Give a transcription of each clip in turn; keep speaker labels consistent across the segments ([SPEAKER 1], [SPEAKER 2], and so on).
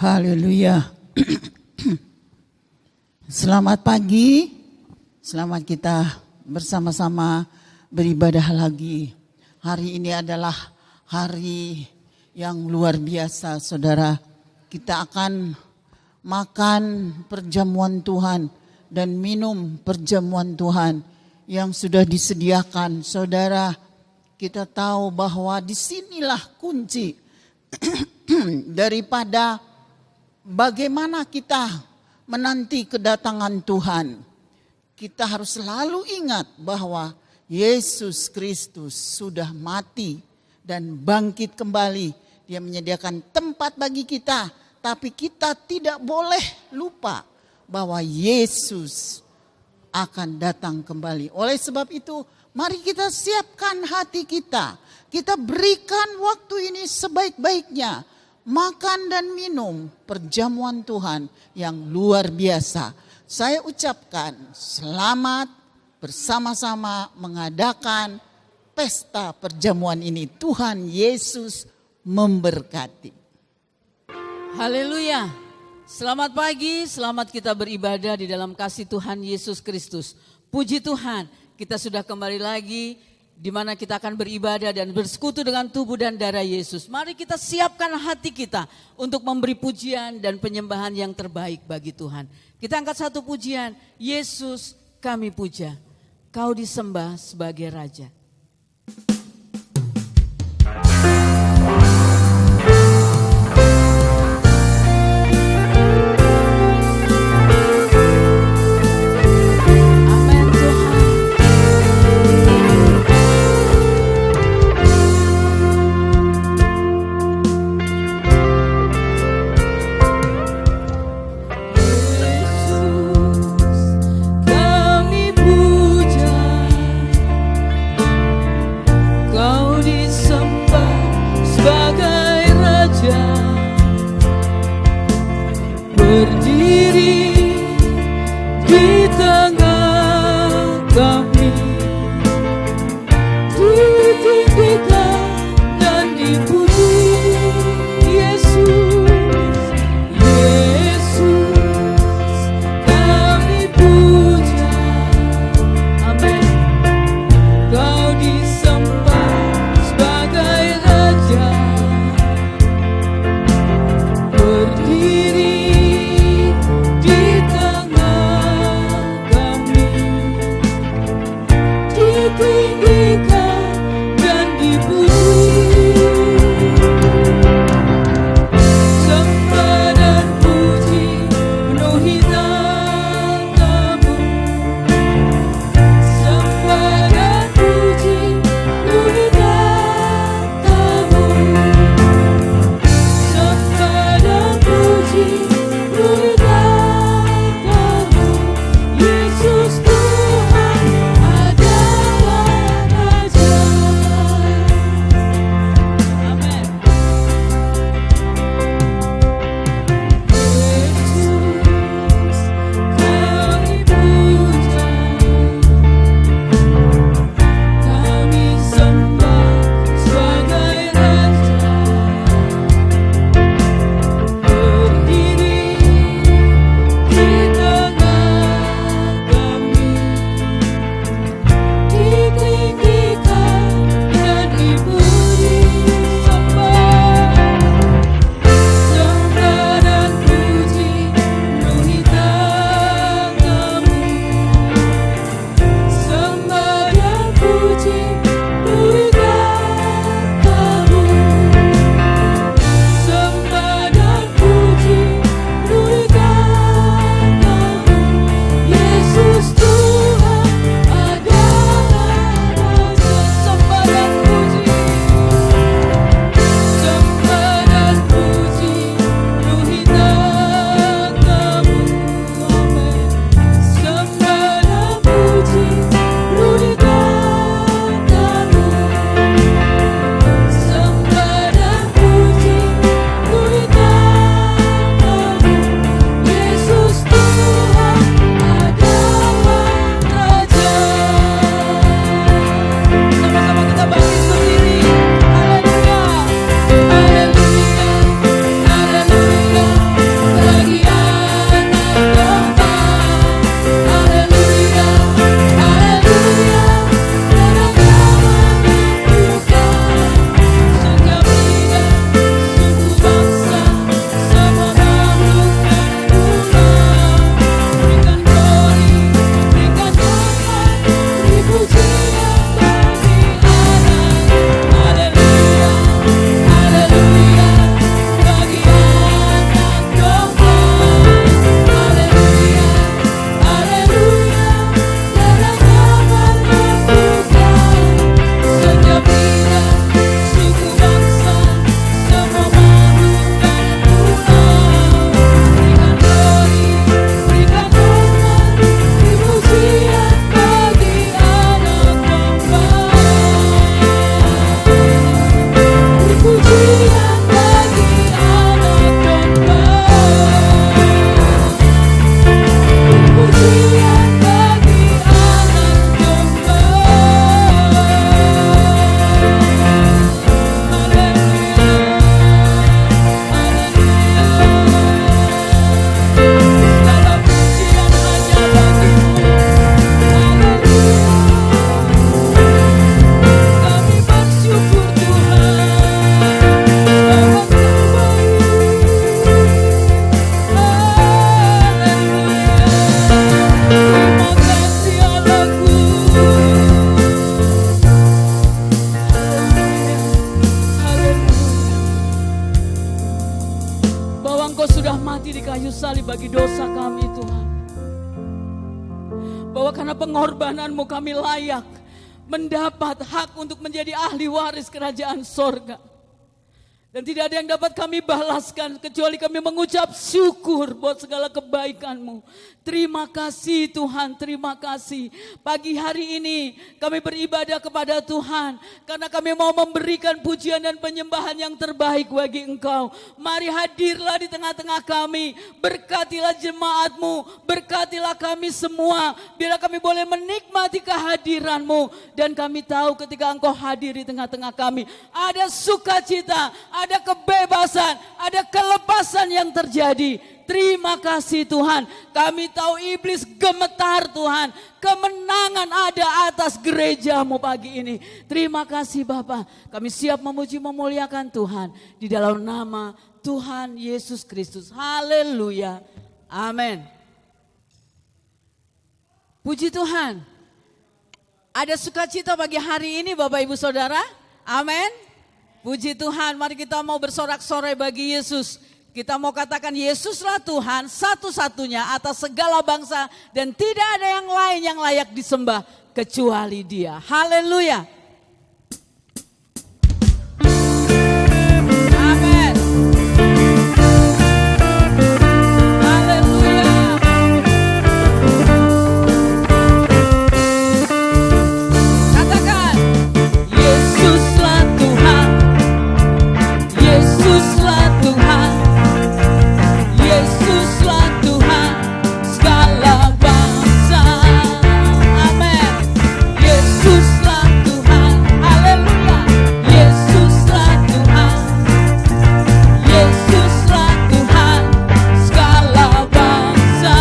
[SPEAKER 1] Haleluya. Selamat pagi, selamat kita bersama-sama beribadah lagi. Hari ini adalah hari yang luar biasa, saudara. Kita akan makan perjamuan Tuhan dan minum perjamuan Tuhan yang sudah disediakan. Saudara, kita tahu bahwa disinilah kunci daripada bagaimana kita menanti kedatangan Tuhan. Kita harus selalu ingat bahwa Yesus Kristus sudah mati dan bangkit kembali. Dia menyediakan tempat bagi kita, tapi kita tidak boleh lupa bahwa Yesus akan datang kembali. Oleh sebab itu, mari kita siapkan hati kita. Kita berikan waktu ini sebaik-baiknya. Makan dan minum perjamuan Tuhan yang luar biasa. Saya ucapkan selamat bersama-sama mengadakan pesta perjamuan ini. Tuhan Yesus memberkati.
[SPEAKER 2] Haleluya. Selamat pagi, selamat kita beribadah di dalam kasih Tuhan Yesus Kristus. Puji Tuhan, kita sudah kembali lagi di mana kita akan beribadah dan bersekutu dengan tubuh dan darah Yesus. Mari kita siapkan hati kita untuk memberi pujian dan penyembahan yang terbaik bagi Tuhan. Kita angkat satu pujian, Yesus kami puja, Kau disembah sebagai Raja.
[SPEAKER 3] Di
[SPEAKER 2] bahwa Engkau sudah mati di kayu salib bagi dosa kami Tuhan. Bahwa karena pengorbananmu kami layak mendapat hak untuk menjadi ahli waris kerajaan sorga. Dan tidak ada yang dapat kami balaskan kecuali kami mengucap syukur buat segala kebaikan-Mu. Terima kasih Tuhan, terima kasih. Pagi hari ini kami beribadah kepada Tuhan karena kami mau memberikan pujian dan penyembahan yang terbaik bagi Engkau. Mari hadirlah di tengah-tengah kami, berkatilah jemaat-Mu, berkatilah kami semua. Biar kami boleh menikmati kehadiran-Mu. Dan kami tahu ketika Engkau hadir di tengah-tengah kami, ada sukacita, ada kebebasan, ada kelepasan yang terjadi. Terima kasih Tuhan. Kami tahu iblis gemetar Tuhan. Kemenangan ada atas gereja-Mu pagi ini. Terima kasih Bapa. Kami siap memuji memuliakan Tuhan. Di dalam nama Tuhan Yesus Kristus. Haleluya. Amin. Puji Tuhan. Ada sukacita bagi hari ini Bapak Ibu Saudara. Amin. Puji Tuhan, mari kita mau bersorak-sorai bagi Yesus. Kita mau katakan Yesuslah Tuhan satu-satunya atas segala bangsa. Dan tidak ada yang lain yang layak disembah kecuali Dia. Haleluya. Amin. Haleluya. Katakan Yesuslah Tuhan. Yesuslah Tuhan, Yesuslah Tuhan segala bangsa. Amin. Yesuslah Tuhan, haleluya. Yesuslah Tuhan, Yesuslah Tuhan segala bangsa.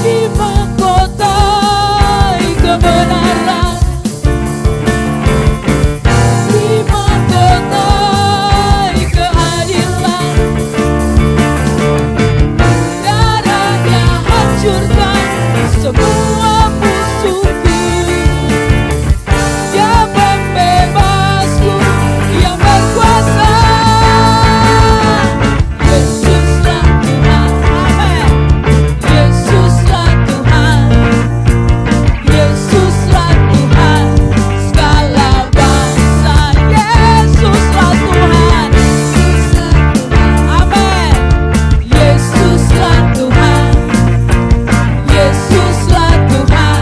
[SPEAKER 2] Di mahkotai kebenaran, di mahkotai keadilan, darahnya hancurkan semua musuhku. Dia pembebasku yang berkuasa. Yesuslah Tuhan, amin. Yesuslah Tuhan, Yesuslah Tuhan segala bangsa. Yesuslah Tuhan, amin. Yesuslah Tuhan, Yesuslah Tuhan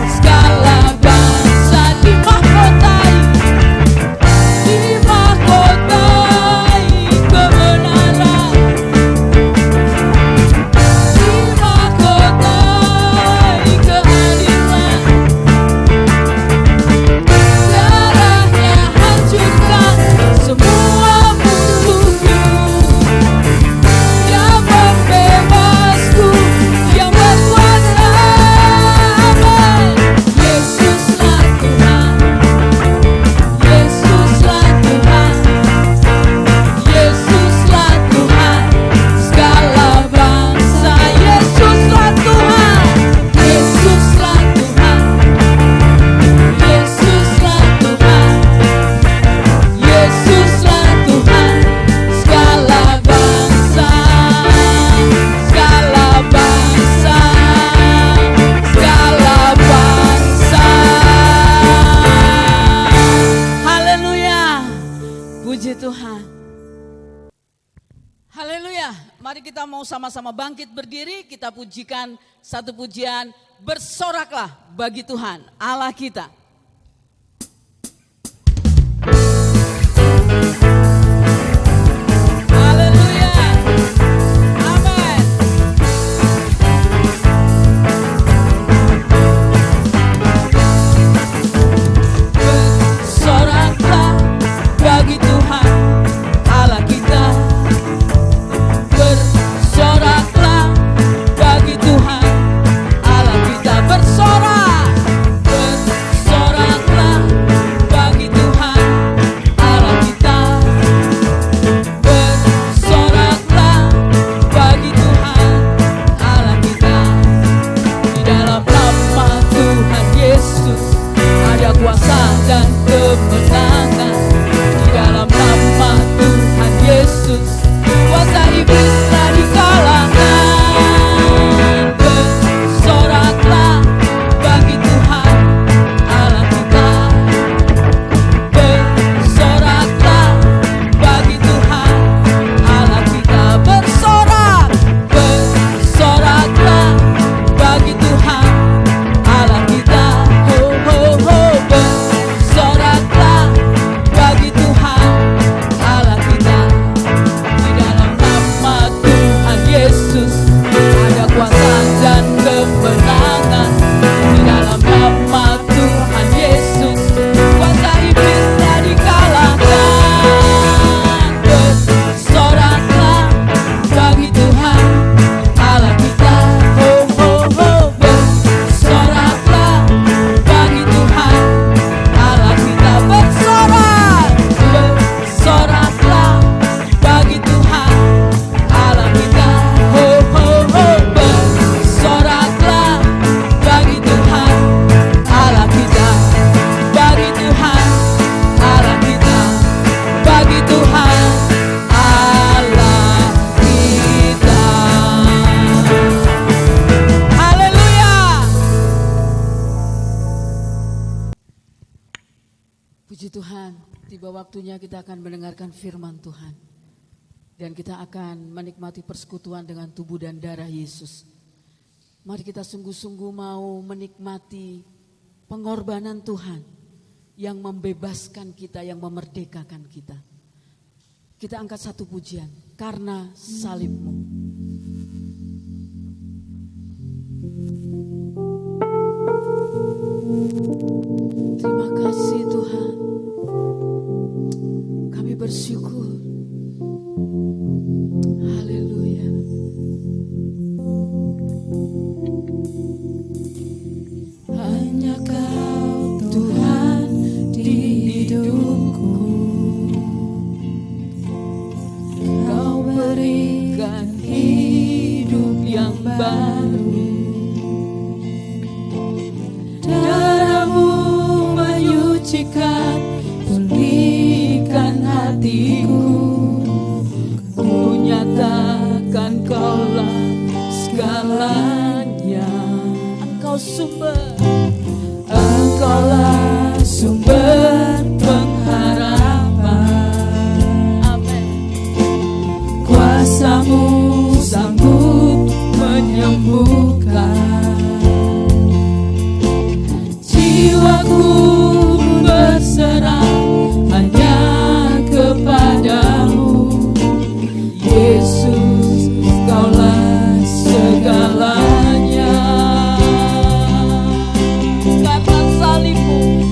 [SPEAKER 2] segala bangsa. Di mahkotai kebenaran, di mahkotai keadilan, darahnya hancurkan semua musuhku. Dia pembebasku yang berkuasa. Amin. Yesuslah Tuhan, Yesuslah Tuhan, Yesuslah Tuhan segala bangsa. Yesuslah Tuhan, Yesuslah Tuhan, Yesuslah Tuhan, Yesuslah Tuhan segala bangsa, segala bangsa, segala bangsa. Haleluya. Puji Tuhan. Haleluya. Mari kita mau sama-sama bangkit berdiri, kita pujikan satu pujian, bersoraklah bagi Tuhan Allah kita. Haleluya. Amin. Bersoraklah bagi Tuhan Allah kita. Bersoraklah bagi Tuhan Allah kita. Bersorak, bersorak. tiba waktunya kita akan mendengarkan firman Tuhan. Dan kita akan menikmati persekutuan dengan tubuh dan darah Yesus. Mari kita sungguh-sungguh mau menikmati pengorbanan Tuhan yang membebaskan kita, yang memerdekakan kita. Kita angkat satu pujian, karena salib-Mu. Terima kasih Tuhan. Kami bersyukur. Haleluya.
[SPEAKER 3] Hanya Kau Tuhan di hidupku. Kau berikan hidup yang baru. Darah-Mu menyucikan, pulihkan hatiku. Ku nyatakan Kaulah segalanya.
[SPEAKER 2] Engkau sumber,
[SPEAKER 3] Engkaulah sumber pengharapan.
[SPEAKER 2] amin.
[SPEAKER 3] Kuasa-Mu sanggup menyembuhkan. Jiwaku berserah hanya kepadamu. Yesus, Kaulah segalanya.
[SPEAKER 2] Karena salib-Mu,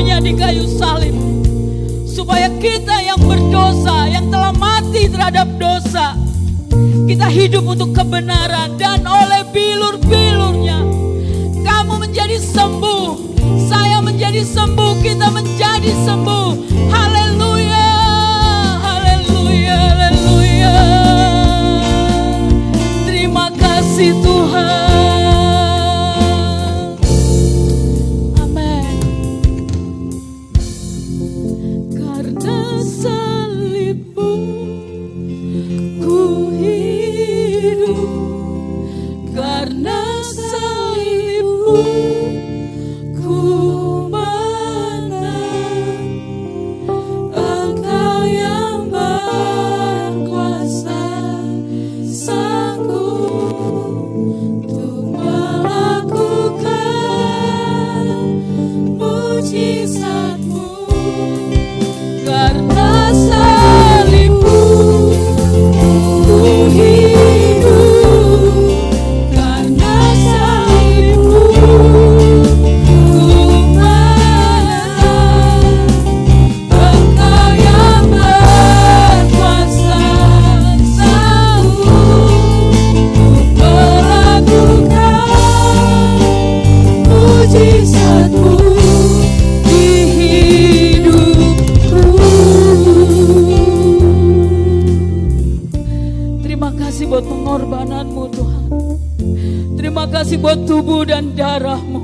[SPEAKER 2] tubuhnya di kayu salib. Supaya kita yang berdosa, yang telah mati terhadap dosa, kita hidup untuk kebenaran. Dan oleh bilur-bilurnya kamu menjadi sembuh, saya menjadi sembuh, kita menjadi sembuh. Haleluya, haleluya, haleluya. Terima kasih Tuhan. Amin. Karena salibmu ku hidup, karena salibmu ku menang. Engkau yang berkuasa, sanggup untuk melakukan mujizat-Mu. Karena salibmu ku hidup, karena salibmu ku menang. Engkau yang berkuasa, sanggup melakukan mujizat-Mu di hidupku. Terima kasih buat pengorbanan-Mu Tuhan. Terima kasih buat tubuh dan darah-Mu.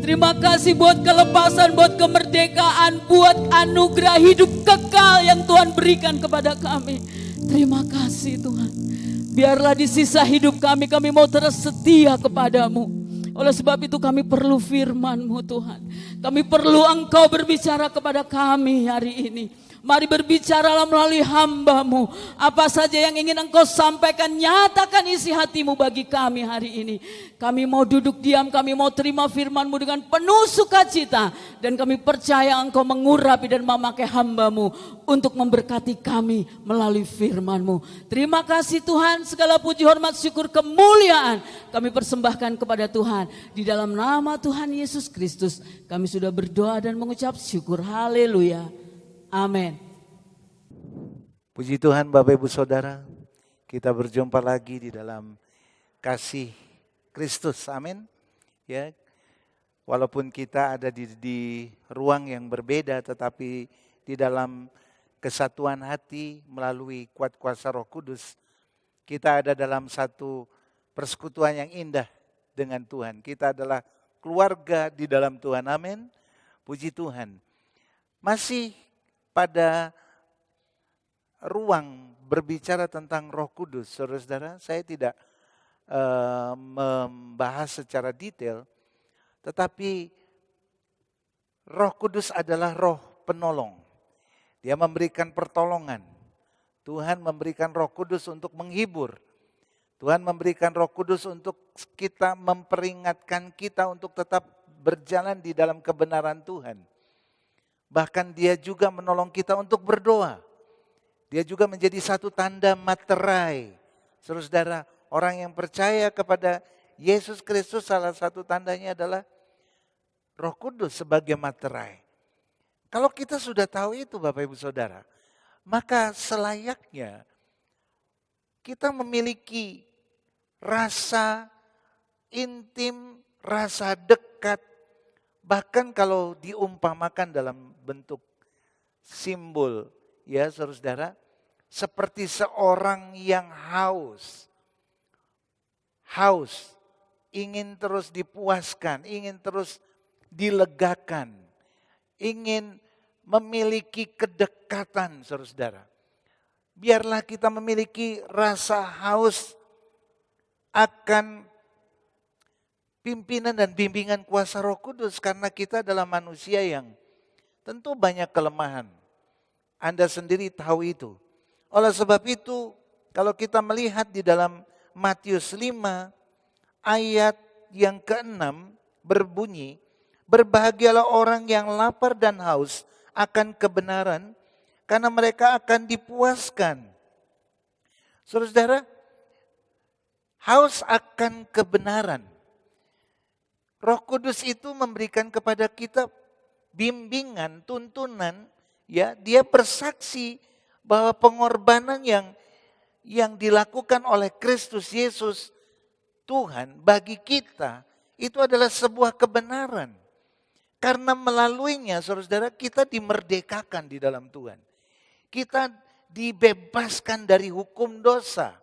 [SPEAKER 2] Terima kasih buat kelepasan, buat kemerdekaan, buat anugerah hidup kekal yang Tuhan berikan kepada kami. Terima kasih Tuhan. Biarlah di sisa hidup kami mau terus setia kepadamu. Oleh sebab itu kami perlu firman-Mu Tuhan. Kami perlu Engkau berbicara kepada kami hari ini. Mari berbicaralah melalui hamba-Mu. Apa saja yang ingin Engkau sampaikan, nyatakan isi hati-Mu bagi kami hari ini. Kami mau duduk diam, kami mau terima firman-Mu dengan penuh sukacita. Dan kami percaya Engkau mengurapi dan memakai hamba-Mu untuk memberkati kami melalui firman-Mu. Terima kasih Tuhan, segala puji, hormat, syukur, kemuliaan kami persembahkan kepada Tuhan. Di dalam nama Tuhan Yesus Kristus kami sudah berdoa dan mengucap syukur. Haleluya. Amin.
[SPEAKER 4] Puji Tuhan Bapak Ibu Saudara, kita berjumpa lagi di dalam kasih Kristus. Amin. Ya, walaupun kita ada di ruang yang berbeda, tetapi di dalam kesatuan hati melalui kuat kuasa Roh Kudus, kita ada dalam satu persekutuan yang indah dengan Tuhan. Kita adalah keluarga di dalam Tuhan. Amin. Puji Tuhan. Masih pada ruang berbicara tentang Roh Kudus, saudara-saudara, saya tidak membahas secara detail, tetapi Roh Kudus adalah Roh penolong. Dia memberikan pertolongan. Tuhan memberikan Roh Kudus untuk menghibur. Tuhan memberikan Roh Kudus untuk kita, memperingatkan kita untuk tetap berjalan di dalam kebenaran Tuhan. Bahkan dia juga menolong kita untuk berdoa. Dia juga menjadi satu tanda materai. Saudara-saudara, orang yang percaya kepada Yesus Kristus, salah satu tandanya adalah Roh Kudus sebagai materai. Kalau kita sudah tahu itu Bapak Ibu Saudara, maka selayaknya kita memiliki rasa intim, rasa dekat. Bahkan kalau diumpamakan dalam bentuk simbol, ya saudara, seperti seorang yang haus. Haus, ingin terus dipuaskan, ingin terus dilegakan, ingin memiliki kedekatan, saudara. Biarlah kita memiliki rasa haus akan pimpinan dan bimbingan kuasa Roh Kudus, karena kita adalah manusia yang tentu banyak kelemahan. Anda sendiri tahu itu. Oleh sebab itu, kalau kita melihat di dalam Matius 5 ayat yang ke-6 berbunyi, berbahagialah orang yang lapar dan haus akan kebenaran, karena mereka akan dipuaskan. Saudara, haus akan kebenaran. Roh Kudus itu memberikan kepada kita bimbingan, tuntunan, ya, dia bersaksi bahwa pengorbanan yang dilakukan oleh Kristus Yesus Tuhan bagi kita itu adalah sebuah kebenaran. Karena melaluinya, saudara-saudara, kita dimerdekakan di dalam Tuhan. Kita dibebaskan dari hukum dosa.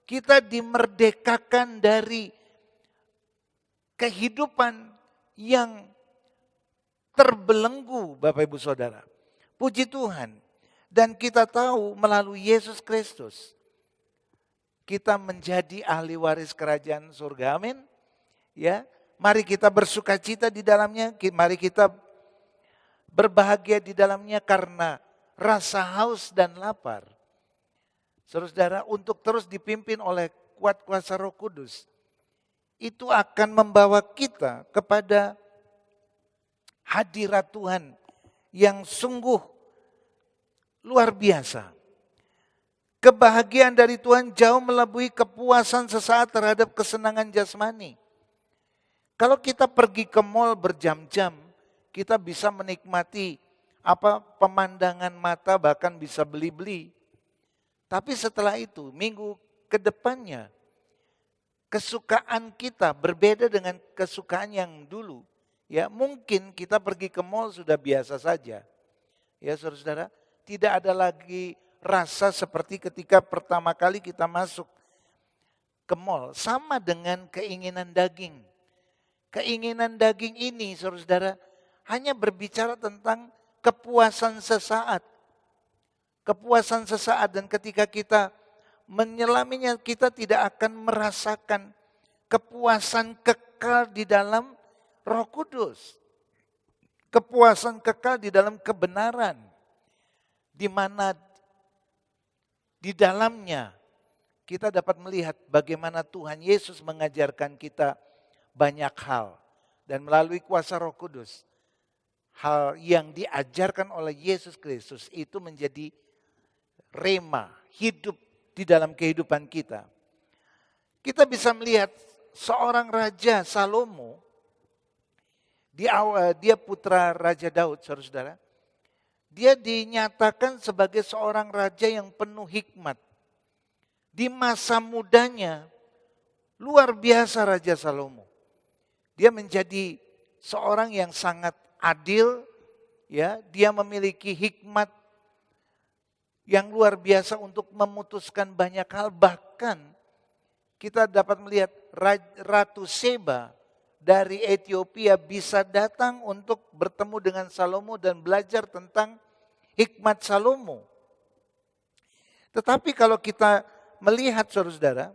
[SPEAKER 4] Kita dimerdekakan dari kehidupan yang terbelenggu, Bapak Ibu Saudara. Puji Tuhan. Dan kita tahu melalui Yesus Kristus, kita menjadi ahli waris kerajaan surga. Amin. Ya, mari kita bersukacita di dalamnya, mari kita berbahagia di dalamnya karena rasa haus dan lapar. Saudara, untuk terus dipimpin oleh kuat kuasa Roh Kudus, itu akan membawa kita kepada hadirat Tuhan yang sungguh luar biasa. Kebahagiaan dari Tuhan jauh melebihi kepuasan sesaat terhadap kesenangan jasmani. Kalau kita pergi ke mal berjam-jam, kita bisa menikmati pemandangan mata, bahkan bisa beli-beli. Tapi setelah itu, minggu ke depannya, kesukaan kita berbeda dengan kesukaan yang dulu. Ya, mungkin kita pergi ke mal sudah biasa saja. Ya, saudara-saudara, tidak ada lagi rasa seperti ketika pertama kali kita masuk ke mal. Sama dengan keinginan daging. Keinginan daging ini, saudara-saudara, hanya berbicara tentang kepuasan sesaat. Kepuasan sesaat, dan ketika kita menyelaminya, kita tidak akan merasakan kepuasan kekal di dalam Roh Kudus. Kepuasan kekal di dalam kebenaran. Di mana di dalamnya kita dapat melihat bagaimana Tuhan Yesus mengajarkan kita banyak hal. Dan melalui kuasa Roh Kudus, hal yang diajarkan oleh Yesus Kristus itu menjadi rema, hidup di dalam kehidupan kita. Kita bisa melihat seorang Raja Salomo, dia putra Raja Daud, saudara-saudara. Dia dinyatakan sebagai seorang raja yang penuh hikmat. Di masa mudanya, luar biasa Raja Salomo. Dia menjadi seorang yang sangat adil, ya. Dia memiliki hikmat yang luar biasa untuk memutuskan banyak hal. Bahkan kita dapat melihat Ratu Seba dari Ethiopia bisa datang untuk bertemu dengan Salomo dan belajar tentang hikmat Salomo. Tetapi kalau kita melihat, saudara-saudara,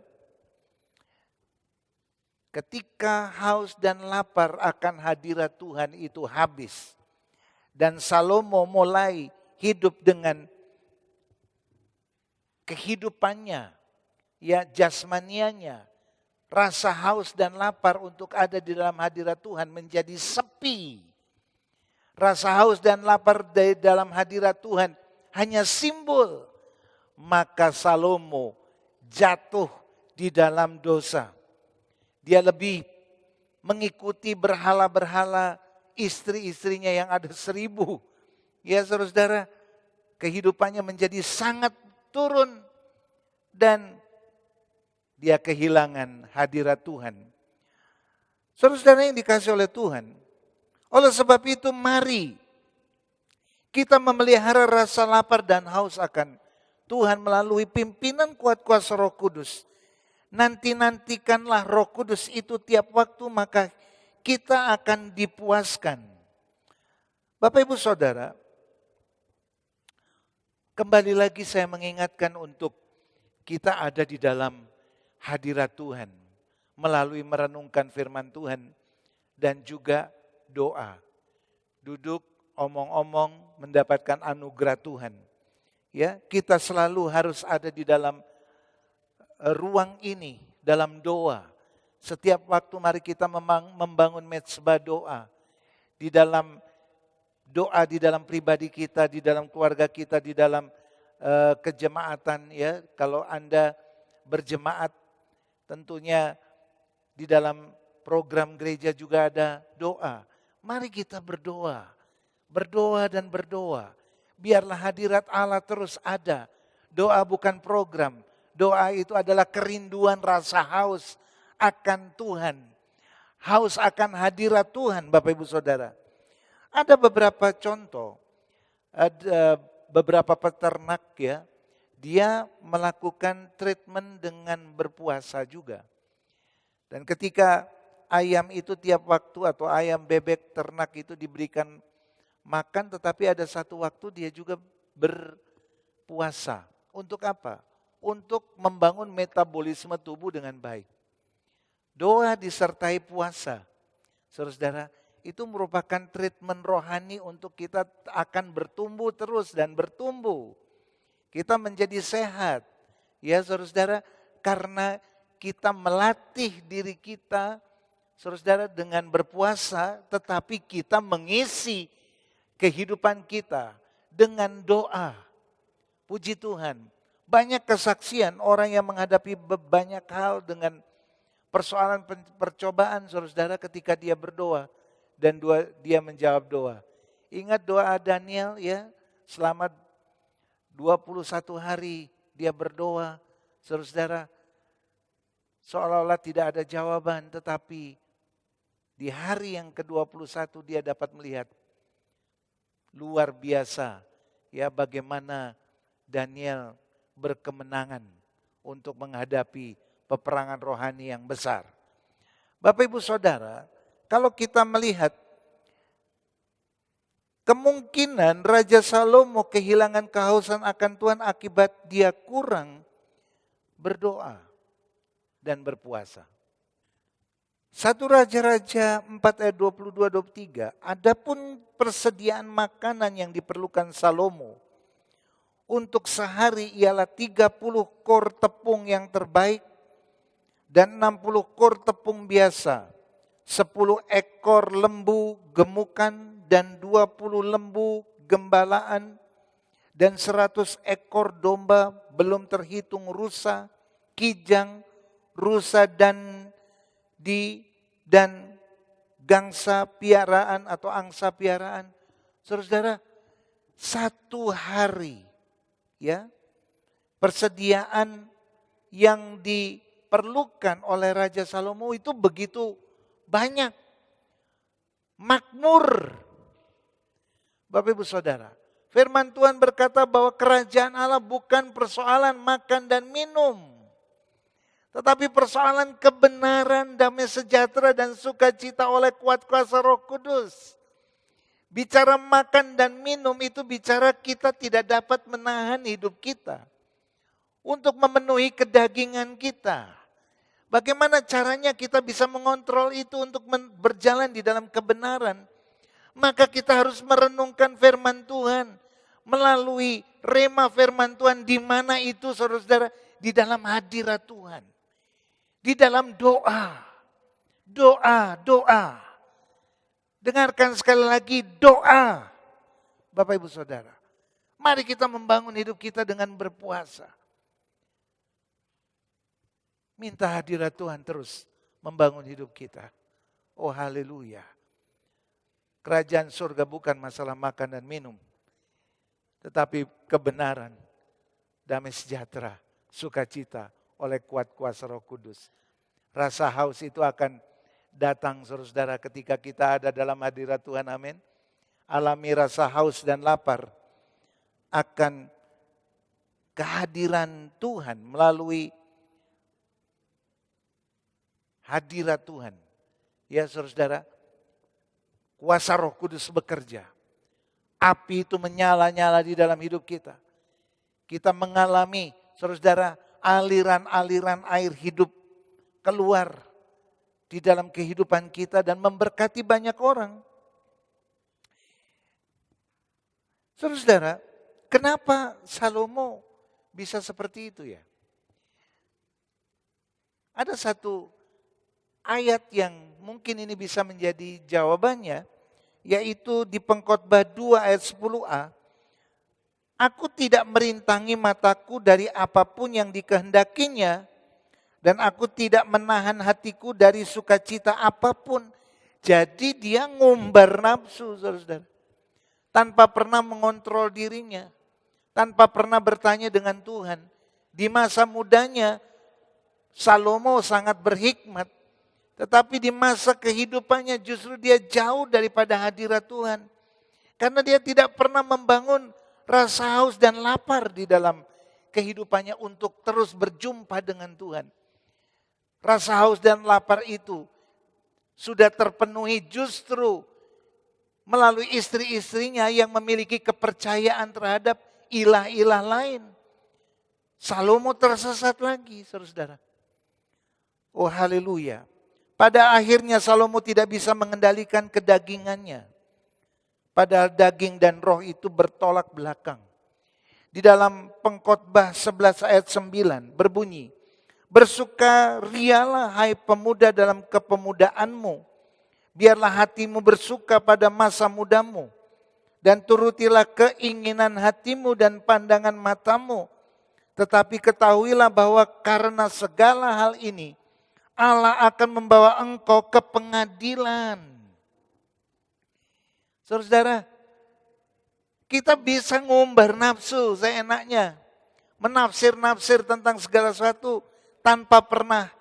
[SPEAKER 4] ketika haus dan lapar akan hadirat Tuhan itu habis, dan Salomo mulai hidup dengan kehidupannya, ya, jasmanianya, rasa haus dan lapar untuk ada di dalam hadirat Tuhan menjadi sepi. Rasa haus dan lapar di dalam hadirat Tuhan hanya simbol. Maka Salomo jatuh di dalam dosa. Dia lebih mengikuti berhala-berhala istri-istrinya yang ada 1000. Ya, saudara-saudara, kehidupannya menjadi sangat turun dan dia kehilangan hadirat Tuhan. Saudara-saudara yang dikasihi oleh Tuhan, oleh sebab itu mari kita memelihara rasa lapar dan haus akan Tuhan melalui pimpinan kuat kuasa Roh Kudus. Nantikanlah Roh Kudus itu tiap waktu, maka kita akan dipuaskan. Bapak Ibu Saudara, kembali lagi saya mengingatkan untuk kita ada di dalam hadirat Tuhan melalui merenungkan firman Tuhan dan juga doa. Duduk, omong-omong, mendapatkan anugerah Tuhan. Ya, kita selalu harus ada di dalam ruang ini, dalam doa. Setiap waktu mari kita membangun mezbah doa. Di dalam doa, di dalam pribadi kita, di dalam keluarga kita, di dalam kejemaatan, ya. Kalau Anda berjemaat, tentunya di dalam program gereja juga ada doa. Mari kita berdoa. Berdoa dan berdoa. Biarlah hadirat Allah terus ada. Doa bukan program. Doa itu adalah kerinduan rasa haus akan Tuhan. Haus akan hadirat Tuhan, Bapak Ibu Saudara. Ada beberapa contoh. Ada beberapa peternak ya. Dia melakukan treatment dengan berpuasa juga. Dan ketika ayam itu tiap waktu atau ayam bebek ternak itu diberikan makan, tetapi ada satu waktu dia juga berpuasa. Untuk apa? Untuk membangun metabolisme tubuh dengan baik. Doa disertai puasa. Saudara, itu merupakan treatment rohani untuk kita akan bertumbuh terus dan bertumbuh. Kita menjadi sehat. Ya saudara, karena kita melatih diri kita, saudara, dengan berpuasa, tetapi kita mengisi kehidupan kita dengan doa. Puji Tuhan. Banyak kesaksian orang yang menghadapi banyak hal dengan persoalan percobaan, saudara, ketika dia berdoa dan dia menjawab doa. Ingat doa Daniel ya, selama 21 hari dia berdoa, saudara, seolah-olah tidak ada jawaban, tetapi di hari yang ke-21 dia dapat melihat luar biasa ya bagaimana Daniel berkemenangan untuk menghadapi peperangan rohani yang besar. Bapak Ibu Saudara, kalau kita melihat kemungkinan Raja Salomo kehilangan kehausan akan Tuhan akibat dia kurang berdoa dan berpuasa. 1 Raja-Raja 4 ayat 22-23, adapun persediaan makanan yang diperlukan Salomo untuk sehari ialah 30 kor tepung yang terbaik dan 60 kor tepung biasa, 10 ekor lembu gemukan dan 20 lembu gembalaan dan 100 ekor domba, belum terhitung rusa, kijang, rusa dan gangsa piaraan atau angsa piaraan. Saudara, satu hari ya persediaan yang diperlukan oleh Raja Salomo itu begitu banyak. Makmur. Bapak Ibu Saudara, firman Tuhan berkata bahwa kerajaan Allah bukan persoalan makan dan minum, tetapi persoalan kebenaran, damai sejahtera dan sukacita oleh kuat kuasa Roh Kudus. Bicara makan dan minum itu bicara kita tidak dapat menahan hidup kita untuk memenuhi kedagingan kita. Bagaimana caranya kita bisa mengontrol itu untuk berjalan di dalam kebenaran? Maka kita harus merenungkan firman Tuhan melalui rema firman Tuhan, di mana itu saudara-saudara, di dalam hadirat Tuhan. Di dalam doa. Dengarkan sekali lagi, doa. Bapak Ibu Saudara, mari kita membangun hidup kita dengan berpuasa. Minta hadirat Tuhan terus membangun hidup kita. Oh haleluya. Kerajaan surga bukan masalah makan dan minum, tetapi kebenaran, damai sejahtera, sukacita oleh kuat kuasa Roh Kudus. Rasa haus itu akan datang saudara ketika kita ada dalam hadirat Tuhan, amin. Alami rasa haus dan lapar akan kehadiran Tuhan melalui hadirat Tuhan. Ya saudara, kuasa Roh Kudus bekerja. Api itu menyala-nyala di dalam hidup kita. Kita mengalami saudara aliran-aliran air hidup keluar di dalam kehidupan kita dan memberkati banyak orang. Saudara, kenapa Salomo bisa seperti itu ya? Ada satu ayat yang mungkin ini bisa menjadi jawabannya, yaitu di Pengkhotbah 2 ayat 10a. Aku tidak merintangi mataku dari apapun yang dikehendakinya, dan aku tidak menahan hatiku dari sukacita apapun. Jadi dia ngumbar nafsu, saudara. tanpa pernah mengontrol dirinya, tanpa pernah bertanya dengan Tuhan. Di masa mudanya, Salomo sangat berhikmat, tetapi di masa kehidupannya justru dia jauh daripada hadirat Tuhan. Karena dia tidak pernah membangun rasa haus dan lapar di dalam kehidupannya untuk terus berjumpa dengan Tuhan. Rasa haus dan lapar itu sudah terpenuhi justru melalui istri-istrinya yang memiliki kepercayaan terhadap ilah-ilah lain. Salomo tersesat lagi, saudara-saudara. Oh haleluya. Pada akhirnya Salomo tidak bisa mengendalikan kedagingannya. Padahal daging dan roh itu bertolak belakang. Di dalam Pengkhotbah 11 ayat 9 berbunyi, bersukarialah hai pemuda dalam kepemudaanmu, biarlah hatimu bersuka pada masa mudamu, dan turutilah keinginan hatimu dan pandangan matamu. Tetapi ketahuilah bahwa karena segala hal ini, Allah akan membawa engkau ke pengadilan. Saudara, kita bisa ngumbar nafsu seenaknya. Menafsir-nafsir tentang segala sesuatu tanpa pernah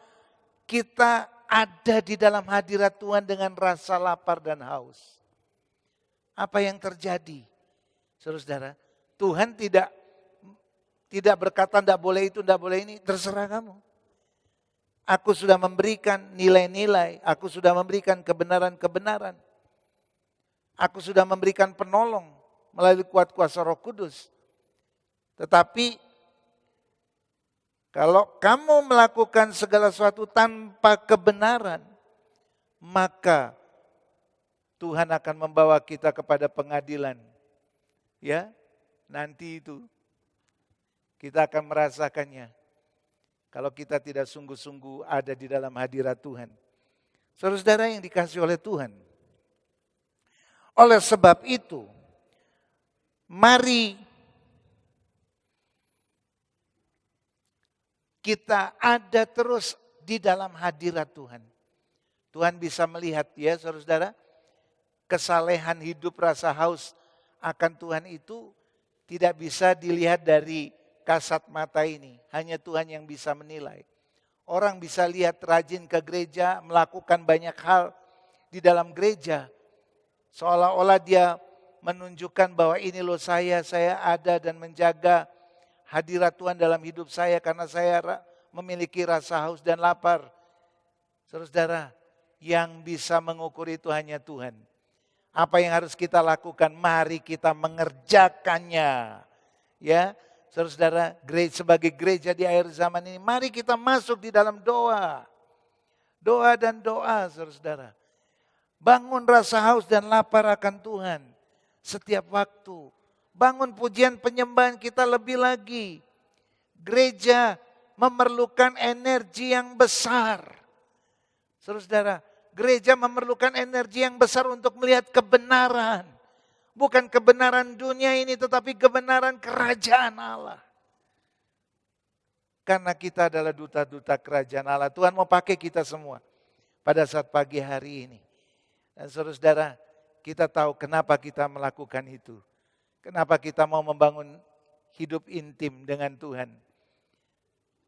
[SPEAKER 4] kita ada di dalam hadirat Tuhan dengan rasa lapar dan haus. Apa yang terjadi? Saudara, Tuhan tidak berkata tidak boleh itu, tidak boleh ini, terserah kamu. Aku sudah memberikan nilai-nilai, aku sudah memberikan kebenaran-kebenaran. Aku sudah memberikan penolong melalui kuat kuasa Roh Kudus. Tetapi kalau kamu melakukan segala sesuatu tanpa kebenaran, maka Tuhan akan membawa kita kepada pengadilan. Ya, nanti itu kita akan merasakannya. Kalau kita tidak sungguh-sungguh ada di dalam hadirat Tuhan. Saudara-saudara yang dikasihi oleh Tuhan. Oleh sebab itu, mari kita ada terus di dalam hadirat Tuhan. Tuhan bisa melihat ya saudara-saudara, kesalehan hidup rasa haus akan Tuhan itu tidak bisa dilihat dari kasat mata ini. Hanya Tuhan yang bisa menilai. Orang bisa lihat rajin ke gereja, melakukan banyak hal di dalam gereja. Seolah-olah dia menunjukkan bahwa ini loh saya ada dan menjaga hadirat Tuhan dalam hidup saya karena saya memiliki rasa haus dan lapar. Saudara, yang bisa mengukur itu hanya Tuhan. Apa yang harus kita lakukan? Mari kita mengerjakannya. Ya, saudara, sebagai gereja di akhir zaman ini, mari kita masuk di dalam doa. Doa dan doa, saudara. Bangun rasa haus dan lapar akan Tuhan setiap waktu. Bangun pujian penyembahan kita lebih lagi. Gereja memerlukan energi yang besar. Saudara, gereja memerlukan energi yang besar untuk melihat kebenaran. Bukan kebenaran dunia ini, tetapi kebenaran kerajaan Allah. Karena kita adalah duta-duta kerajaan Allah. Tuhan mau pakai kita semua pada saat pagi hari ini. Dan saudara, kita tahu kenapa kita melakukan itu. Kenapa kita mau membangun hidup intim dengan Tuhan.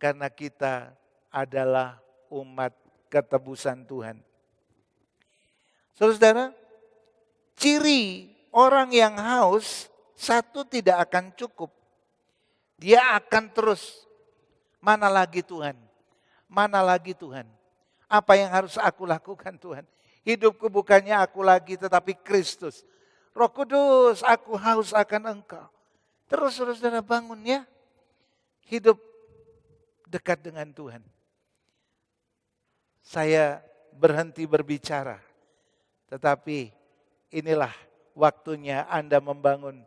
[SPEAKER 4] Karena kita adalah umat ketebusan Tuhan. Saudara, ciri orang yang haus, satu tidak akan cukup. Dia akan terus, mana lagi Tuhan? Mana lagi Tuhan? Apa yang harus aku lakukan Tuhan? Hidupku bukannya aku lagi tetapi Kristus. Roh Kudus, aku haus akan Engkau. Terus saudara bangun ya. Hidup dekat dengan Tuhan. Saya berhenti berbicara. Tetapi inilah waktunya Anda membangun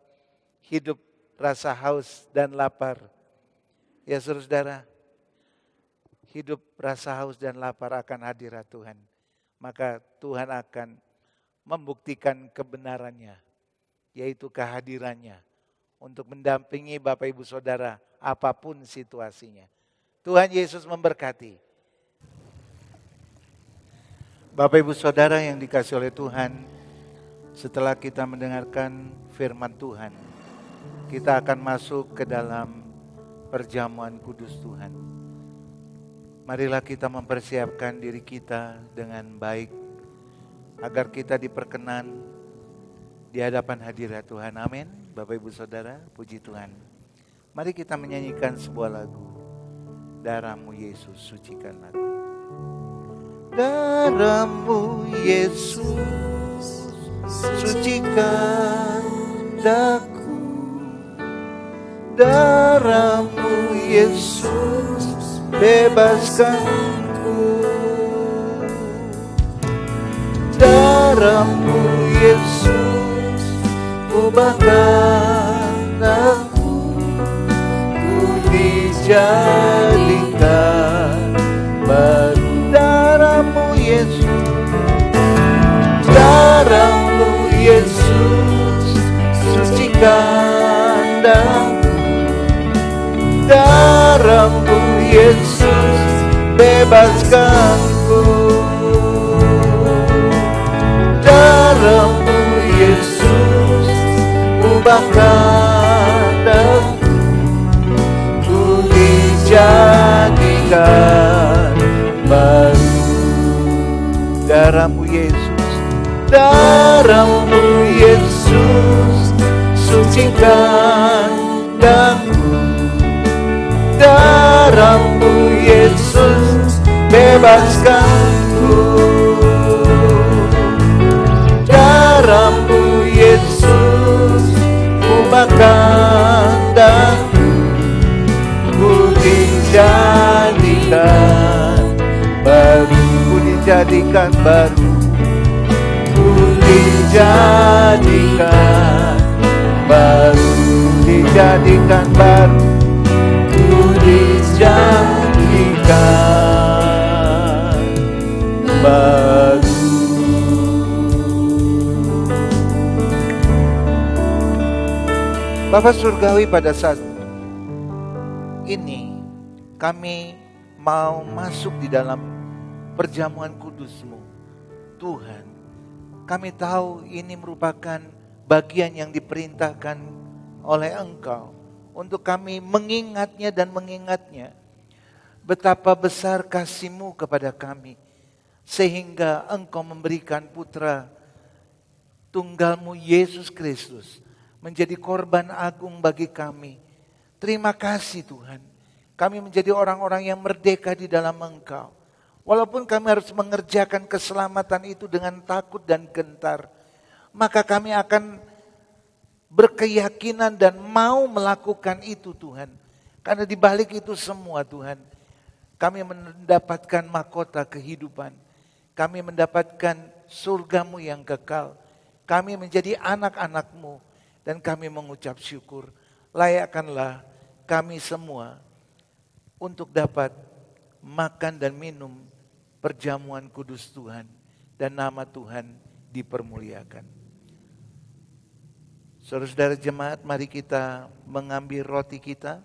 [SPEAKER 4] hidup rasa haus dan lapar. Ya saudara, hidup rasa haus dan lapar akan hadirat Tuhan. Maka Tuhan akan membuktikan kebenarannya, yaitu kehadirannya, untuk mendampingi Bapak Ibu Saudara apapun situasinya. Tuhan Yesus memberkati. Bapak Ibu Saudara yang dikasihi oleh Tuhan, Setelah kita mendengarkan firman Tuhan, kita akan masuk ke dalam perjamuan kudus Tuhan. Marilah kita mempersiapkan diri kita dengan baik, agar kita diperkenan di hadapan hadirat Tuhan. Amin. Bapak Ibu Saudara, puji Tuhan. Mari kita menyanyikan sebuah lagu, Darah-Mu Yesus Sucikan Aku. Darah-Mu Yesus sucikan daku, darah-Mu Yesus bebaskanku, darah-Mu Yesus ubahkan aku, ku dijadikan baru. Darah-Mu Yesus, darah-Mu Yesus sucikan daku, darah-Mu Yesus bebaskanku, darah-Mu Yesus ubahkan aku, ku dijadikan baru. Darah-Mu Yesus, darah-Mu Yesus sucikan daku, darah-Mu Yesus bebaskanku, darah-Mu Yesus ubahkan daku, ku dijadikan baru, ku dijadikan baru, ku dijadikan baru, dijadikan baru, ku dijadikan baru. Bapa Surgawi, pada saat ini kami mau masuk di dalam perjamuan kudus-Mu. Tuhan, kami tahu ini merupakan bagian yang diperintahkan oleh Engkau untuk kami mengingatnya dan mengingatnya betapa besar kasih-Mu kepada kami, sehingga Engkau memberikan putra tunggal-Mu Yesus Kristus menjadi korban agung bagi kami. Terima kasih Tuhan, kami menjadi orang-orang yang merdeka di dalam Engkau. Walaupun kami harus mengerjakan keselamatan itu dengan takut dan gentar, maka kami akan berkeyakinan dan mau melakukan itu Tuhan. Karena di balik itu semua Tuhan, kami mendapatkan mahkota kehidupan. Kami mendapatkan surga-Mu yang kekal. Kami menjadi anak-anak-Mu dan kami mengucap syukur. Layakkanlah kami semua untuk dapat makan dan minum perjamuan kudus Tuhan, dan nama Tuhan dipermuliakan. Saudara-saudara jemaat, mari kita mengambil roti kita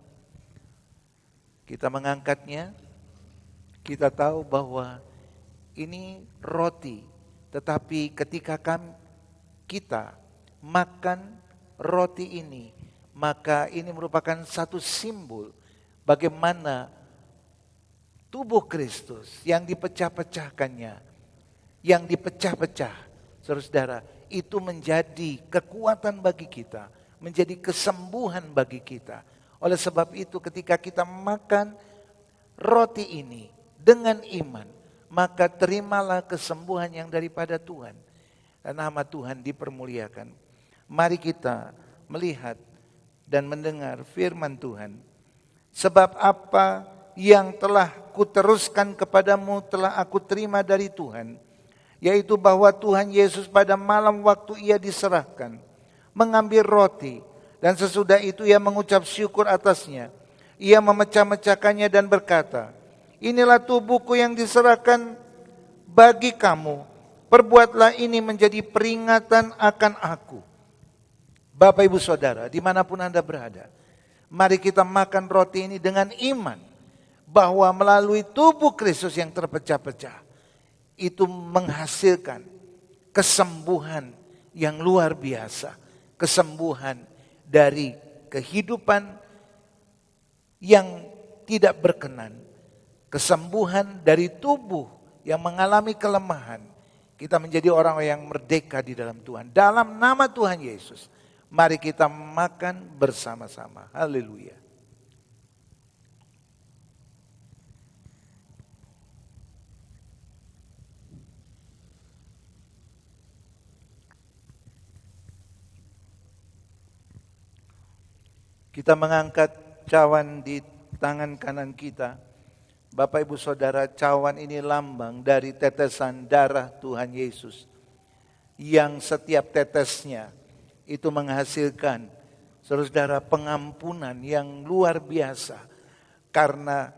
[SPEAKER 4] mengangkatnya. Kita tahu bahwa ini roti, tetapi ketika kita makan roti ini, maka ini merupakan satu simbol bagaimana tubuh Kristus yang dipecah-pecahkannya, yang dipecah-pecah, saudara-saudara, itu menjadi kekuatan bagi kita, menjadi kesembuhan bagi kita. Oleh sebab itu ketika kita makan roti ini dengan iman, maka terimalah kesembuhan yang daripada Tuhan, dan nama Tuhan dipermuliakan. Mari kita melihat dan mendengar firman Tuhan. Sebab apa yang telah kuteruskan kepadamu telah aku terima dari Tuhan, yaitu bahwa Tuhan Yesus pada malam waktu ia diserahkan, mengambil roti, dan sesudah itu ia mengucap syukur atasnya. Ia memecah-mecahkannya dan berkata, inilah tubuhku yang diserahkan bagi kamu, perbuatlah ini menjadi peringatan akan aku. Bapak Ibu Saudara, dimanapun Anda berada, mari kita makan roti ini dengan iman, bahwa melalui tubuh Kristus yang terpecah-pecah, itu menghasilkan kesembuhan yang luar biasa. Kesembuhan dari kehidupan yang tidak berkenan. Kesembuhan dari tubuh yang mengalami kelemahan. Kita menjadi orang yang merdeka di dalam Tuhan. Dalam nama Tuhan Yesus, mari kita makan bersama-sama. Haleluya. Kita mengangkat cawan di tangan kanan kita. Bapak Ibu Saudara, cawan ini lambang dari tetesan darah Tuhan Yesus. Yang setiap tetesnya itu menghasilkan, saudara, pengampunan yang luar biasa. Karena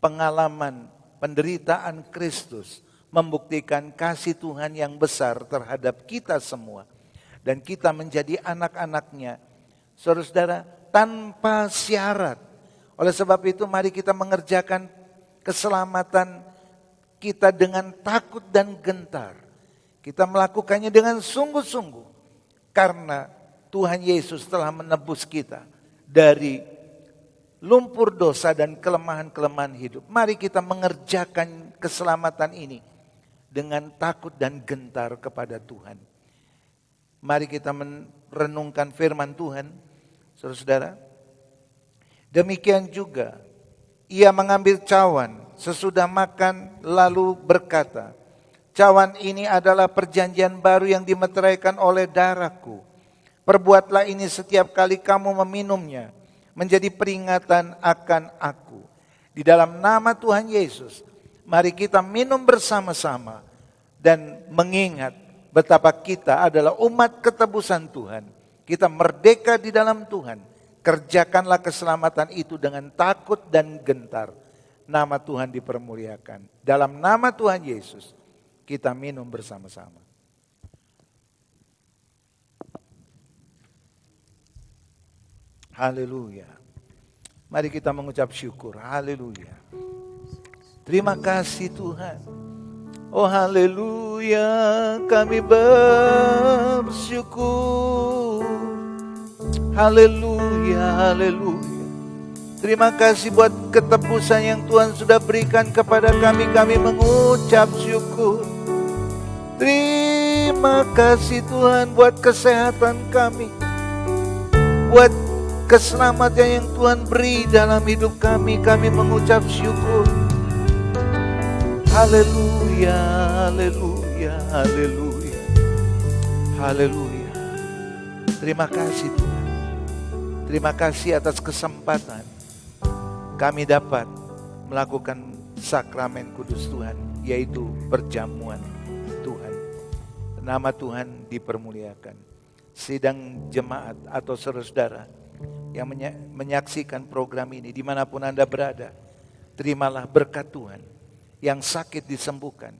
[SPEAKER 4] pengalaman penderitaan Kristus membuktikan kasih Tuhan yang besar terhadap kita semua. Dan kita menjadi anak-anaknya, saudara, tanpa syarat. Oleh sebab itu mari kita mengerjakan keselamatan kita dengan takut dan gentar. Kita melakukannya dengan sungguh-sungguh. Karena Tuhan Yesus telah menebus kita dari lumpur dosa dan kelemahan-kelemahan hidup. Mari kita mengerjakan keselamatan ini dengan takut dan gentar kepada Tuhan. Mari kita merenungkan firman Tuhan. Saudara, demikian juga ia mengambil cawan sesudah makan lalu berkata, cawan ini adalah perjanjian baru yang dimeteraikan oleh darahku. Perbuatlah ini setiap kali kamu meminumnya, menjadi peringatan akan aku. Di dalam nama Tuhan Yesus, mari kita minum bersama-sama dan mengingat betapa kita adalah umat ketebusan Tuhan. Kita merdeka di dalam Tuhan. Kerjakanlah keselamatan itu dengan takut dan gentar. Nama Tuhan dipermuliakan. Dalam nama Tuhan Yesus, kita minum bersama-sama. Haleluya. Mari kita mengucap syukur. Haleluya. Terima kasih Tuhan. Oh haleluya, kami bersyukur. Haleluya, haleluya. Terima kasih buat ketebusan yang Tuhan sudah berikan kepada kami. Kami mengucap syukur. Terima kasih Tuhan buat kesehatan kami. Buat keselamatan yang Tuhan beri dalam hidup kami. Kami mengucap syukur. Haleluya, haleluya, haleluya. Haleluya. Terima kasih Tuhan. Terima kasih atas kesempatan kami dapat melakukan sakramen kudus Tuhan, yaitu perjamuan Tuhan. Nama Tuhan dipermuliakan. Sidang jemaat atau saudara yang menyaksikan program ini dimanapun Anda berada, terimalah berkat Tuhan. Yang sakit disembuhkan,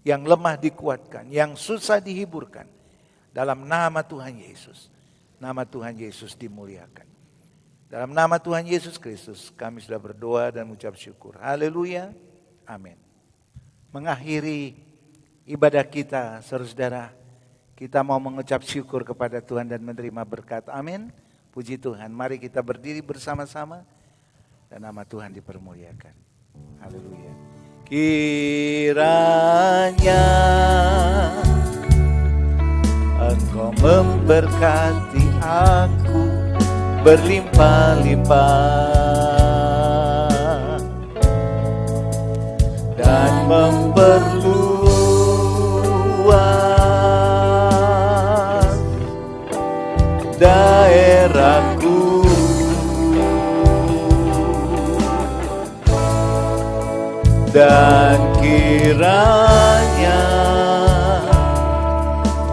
[SPEAKER 4] yang lemah dikuatkan, yang susah dihiburkan. Dalam nama Tuhan Yesus. Nama Tuhan Yesus dimuliakan. Dalam nama Tuhan Yesus Kristus kami sudah berdoa dan mengucap syukur. Haleluya. Amin. Mengakhiri ibadah kita, saudara-saudara, kita mau mengucap syukur kepada Tuhan dan menerima berkat. Amin. Puji Tuhan. Mari kita berdiri bersama-sama dan nama Tuhan dipermuliakan. Haleluya. Kiranya Engkau memberkati aku berlimpah-limpah dan memperluas daerahku. Dan kiranya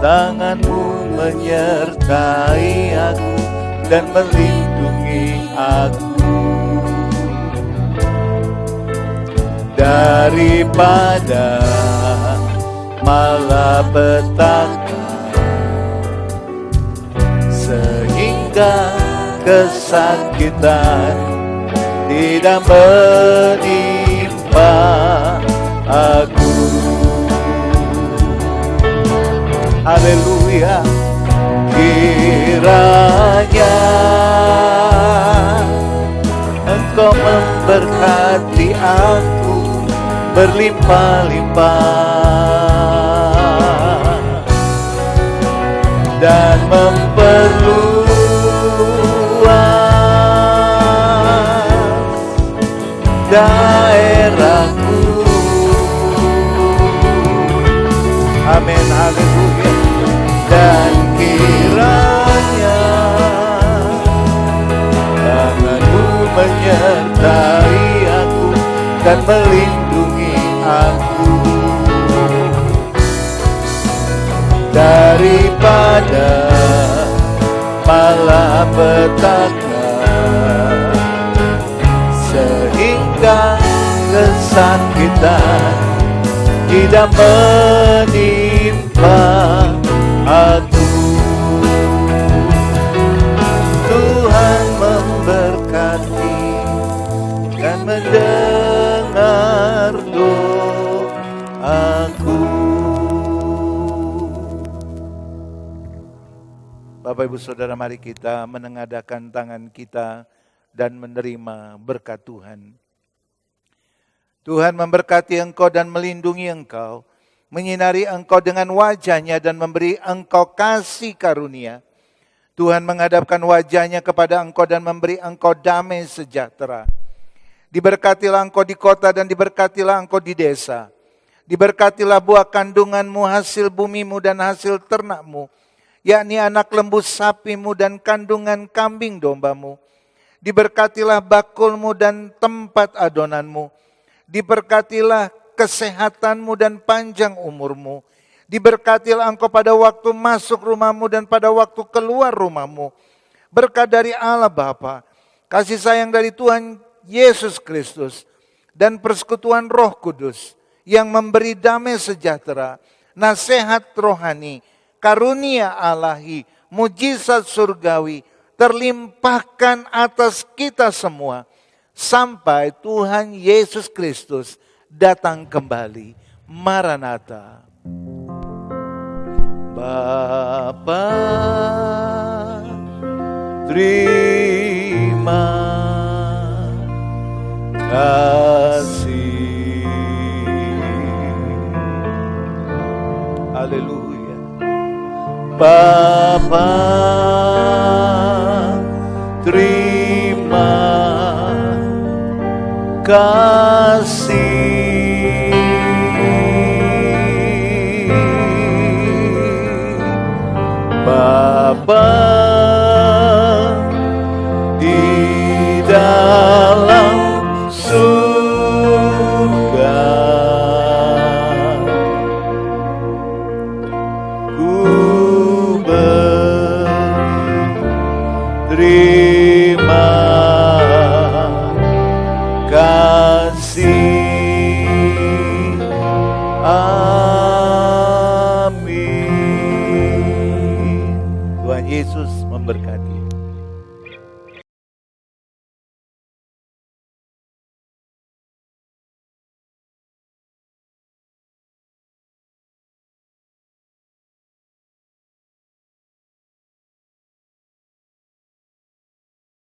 [SPEAKER 4] tangan-Mu menyertai aku dan melindungi aku daripada malapetaka, sehingga kesakitan tidak menimpa aku. Haleluya. Kiranya Engkau memberkati aku berlimpah-limpah dan memperluas daerahku. Amin, haleluya. Dan kiranya tangan-Mu menyertai aku dan melindungi aku daripada malapetaka, sehingga kesakitan tidak menimpa aku. Tuhan memberkati dan mendengar doaku. Bapak Ibu Saudara, mari kita menengadahkan tangan kita dan menerima berkat Tuhan. Tuhan memberkati engkau dan melindungi engkau, menyinari engkau dengan wajah-Nya dan memberi engkau kasih karunia. Tuhan menghadapkan wajah-Nya kepada engkau dan memberi engkau damai sejahtera. Diberkatilah engkau di kota dan diberkatilah engkau di desa. Diberkatilah buah kandunganmu, hasil bumimu dan hasil ternakmu, yakni anak lembu sapimu dan kandungan kambing dombamu. Diberkatilah bakulmu dan tempat adonanmu. Diberkatilah kesehatanmu dan panjang umurmu. Diberkatilah engkau pada waktu masuk rumahmu dan pada waktu keluar rumahmu. Berkat dari Allah Bapa, kasih sayang dari Tuhan Yesus Kristus, dan persekutuan Roh Kudus yang memberi damai sejahtera, nasihat rohani, karunia Ilahi, mujizat surgawi, terlimpahkan atas kita semua sampai Tuhan Yesus Kristus datang kembali. Maranatha. Bapa, terima kasih. Haleluya. Bapa, terima kasih. Bapa di dalam surga, ku berterima